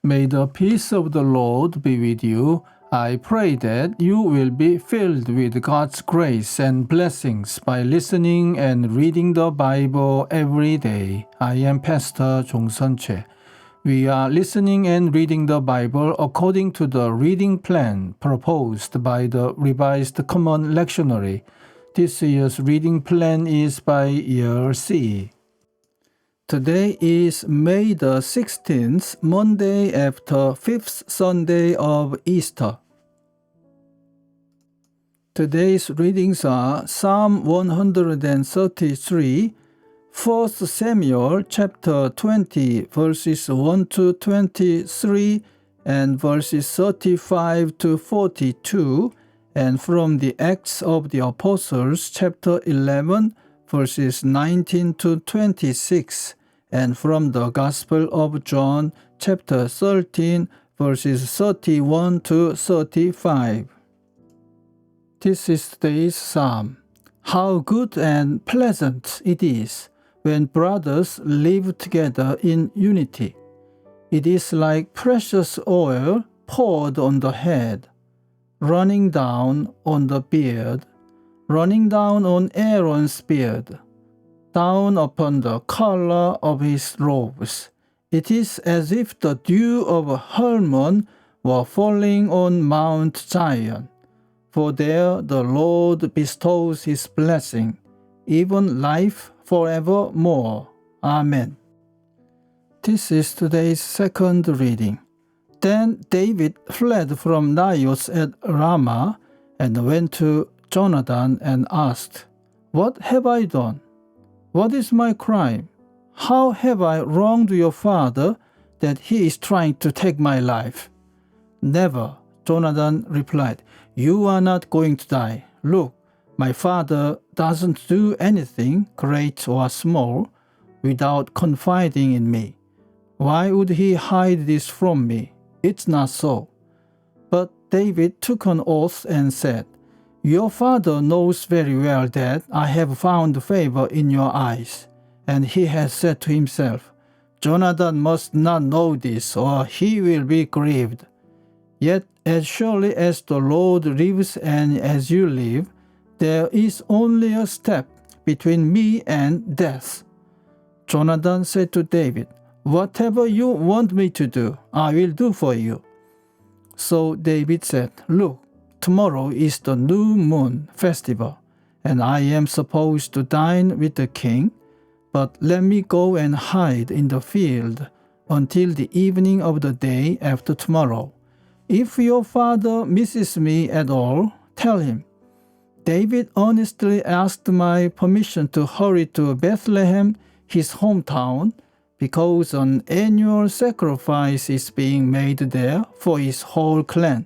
May the peace of the Lord be with you. I pray that you will be filled with God's grace and blessings by listening and reading the Bible every day. I am Pastor 종선채. We are listening and reading the Bible according to the reading plan proposed by the Revised Common Lectionary. This year's reading plan is by year C. Today is May the 16th, Monday after 5th Sunday of Easter. Today's readings are Psalm 133, 1 Samuel chapter 20, verses 1 to 23, and verses 35 to 42, and from the Acts of the Apostles chapter 11, verses 19 to 26, and from the Gospel of John chapter 13, verses 31 to 35. This is today's psalm. How good and pleasant it is when brothers live together in unity. It is like precious oil poured on the head, running down on the beard, running down on Aaron's beard, down upon the collar of his robes. It is as if the dew of Hermon were falling on Mount Zion. For there the Lord bestows his blessing, even life forevermore. Amen. This is today's second reading. Then David fled from Naioth at Ramah and went to Jonathan and asked, "What have I done? What is my crime? How have I wronged your father that he is trying to take my life?" "Never," Jonathan replied. "You are not going to die. Look, my father doesn't do anything, great or small, without confiding in me. Why would he hide this from me? It's not so." But David took an oath and said, "Your father knows very well that I have found favor in your eyes." And he has said to himself, "Jonathan must not know this, or he will be grieved. Yet as surely as the Lord lives and as you live, there is only a step between me and death." Jonathan said to David, "Whatever you want me to do, I will do for you." So David said, "Look, tomorrow is the new moon festival, and I am supposed to dine with the king, but let me go and hide in the field until the evening of the day after tomorrow. If your father misses me at all, tell him, 'David earnestly asked my permission to hurry to Bethlehem, his hometown, because an annual sacrifice is being made there for his whole clan.'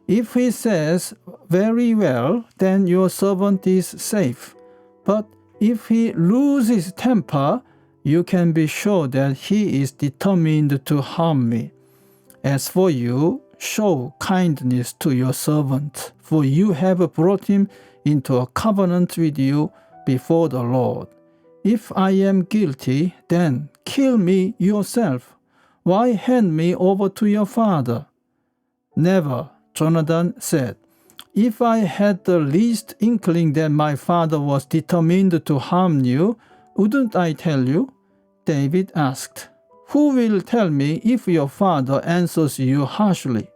If he says, 'Very well, then your servant is safe.' But if he loses temper, you can be sure that he is determined to harm me. As for you, show kindness to your servant, for you have brought him into a covenant with you before the Lord. If I am guilty, then kill me yourself. Why hand me over to your father?" "Never," Jonathan said. "If I had the least inkling that my father was determined to harm you, wouldn't I tell you?" David asked. "Who will tell me if your father answers you harshly?"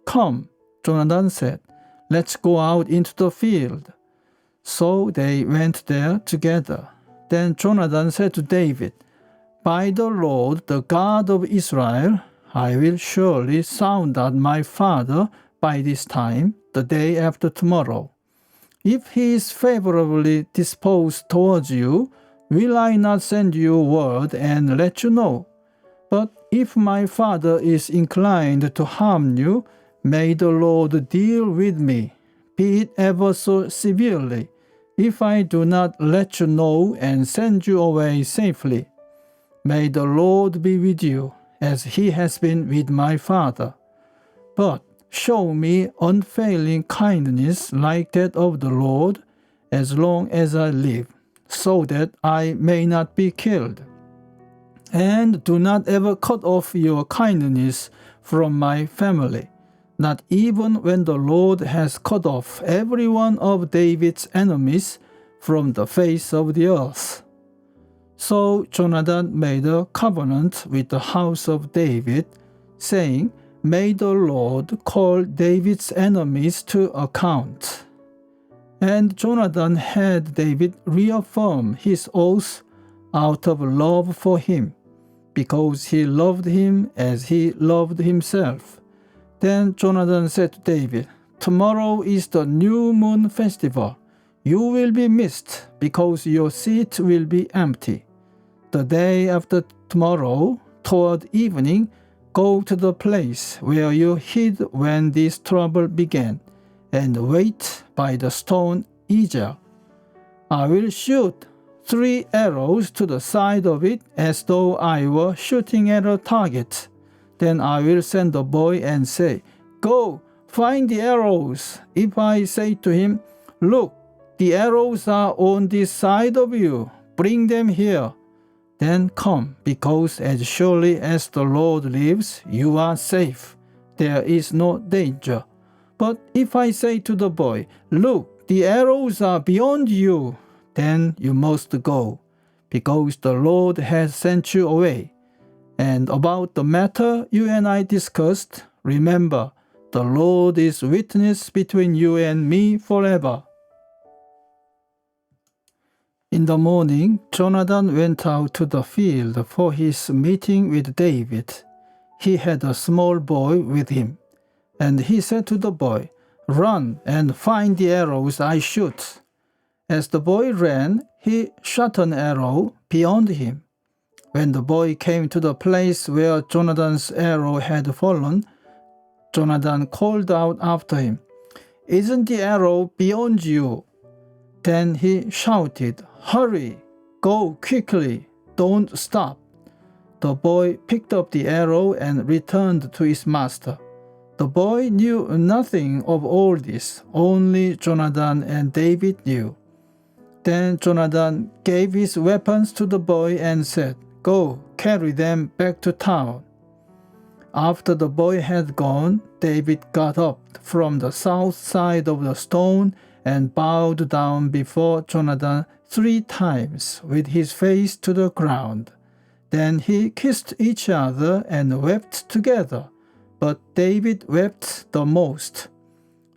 "Come," Jonathan said, "let's go out into the field." So they went there together. Then Jonathan said to David, "By the Lord, the God of Israel, I will surely sound out my father by this time, the day after tomorrow. If he is favorably disposed towards you, will I not send you word and let you know? But if my father is inclined to harm you, may the Lord deal with me, be it ever so severely, if I do not let you know and send you away safely. May the Lord be with you, as he has been with my father. But show me unfailing kindness like that of the Lord, as long as I live, so that I may not be killed." And do not ever cut off your kindness from my family, not even when the Lord has cut off every one of David's enemies from the face of the earth. So Jonathan made a covenant with the house of David, saying, May the Lord call David's enemies to account. And Jonathan had David reaffirm his oath out of love for him, because he loved him as he loved himself. Then Jonathan said to David, Tomorrow is the new moon festival. You will be missed, because your seat will be empty. The day after tomorrow, toward evening, go to the place where you hid when this trouble began, and wait by the stone Ezer. I will shoot 3 arrows to the side of it as though I were shooting at a target. Then I will send the boy and say, Go, find the arrows. If I say to him, Look, the arrows are on this side of you, bring them here. Then come, because as surely as the Lord lives, you are safe. There is no danger. But if I say to the boy, Look, the arrows are beyond you, then you must go, because the Lord has sent you away. And about the matter you and I discussed, remember, the Lord is witness between you and me forever. In the morning, Jonathan went out to the field for his meeting with David. He had a small boy with him, and he said to the boy, Run and find the arrows I shoot. As the boy ran, he shot an arrow beyond him. When the boy came to the place where Jonathan's arrow had fallen, Jonathan called out after him, Isn't the arrow beyond you? Then he shouted, Hurry, go quickly, don't stop. The boy picked up the arrow and returned to his master. The boy knew nothing of all this, only Jonathan and David knew. Then Jonathan gave his weapons to the boy and said, Go, carry them back to town. After the boy had gone, David got up from the south side of the stone and bowed down before Jonathan 3 times with his face to the ground. Then he kissed each other and wept together, but David wept the most.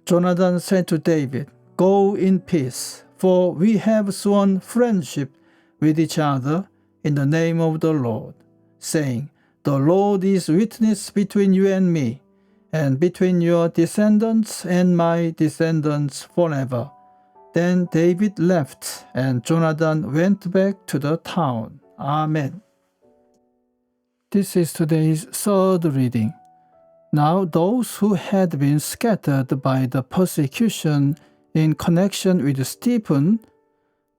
Jonathan said to David, Go in peace, for we have sworn friendship with each other in the name of the Lord, saying, The Lord is witness between you and me, and between your descendants and my descendants forever. Then David left, and Jonathan went back to the town. Amen. This is today's 3rd reading. Now those who had been scattered by the persecution in connection with Stephen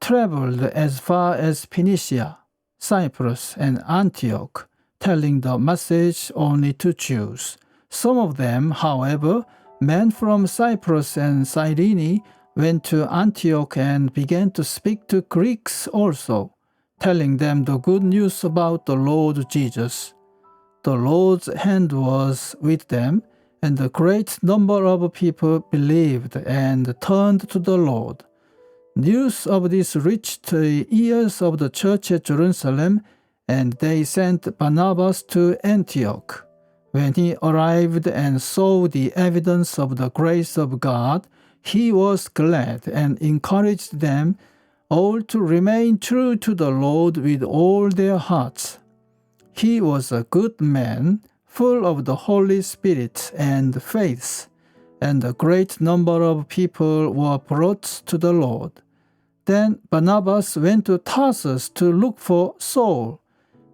traveled as far as Phoenicia, Cyprus, and Antioch, telling the message only to Jews. Some of them, however, men from Cyprus and Cyrene, went to Antioch and began to speak to Greeks also, telling them the good news about the Lord Jesus. The Lord's hand was with them, and a great number of people believed and turned to the Lord. News of this reached the ears of the church at Jerusalem, and they sent Barnabas to Antioch. When he arrived and saw the evidence of the grace of God, he was glad and encouraged them all to remain true to the Lord with all their hearts. He was a good man, full of the Holy Spirit and faith, and a great number of people were brought to the Lord. Then Barnabas went to Tarsus to look for Saul,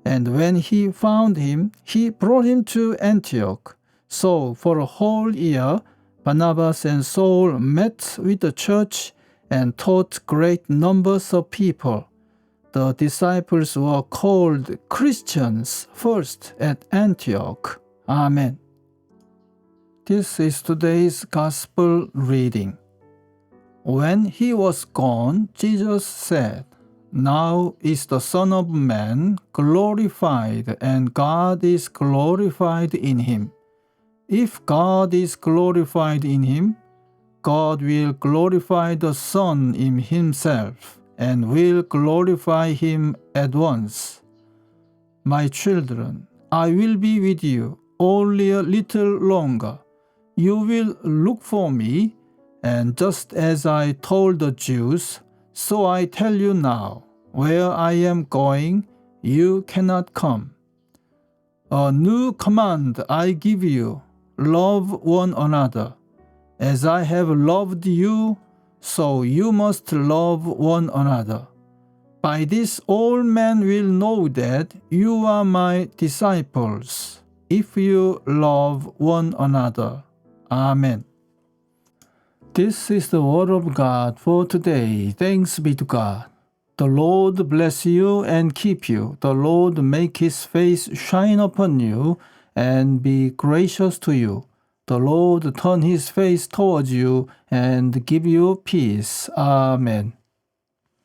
and when he found him, he brought him to Antioch. So for a whole year, Barnabas and Saul met with the church and taught great numbers of people. The disciples were called Christians first at Antioch. Amen. This is today's Gospel reading. When he was gone, Jesus said, Now is the Son of Man glorified, and God is glorified in him. If God is glorified in him, God will glorify the Son in himself, and will glorify him at once. My children, I will be with you only a little longer. You will look for me, and just as I told the Jews, so I tell you now, where I am going, you cannot come. A new command I give you, love one another. As I have loved you, so you must love one another. By this all men will know that you are my disciples, if you love one another. Amen. This is the word of God for today. Thanks be to God. The Lord bless you and keep you. The Lord make his face shine upon you and be gracious to you. The Lord turn his face towards you and give you peace. Amen.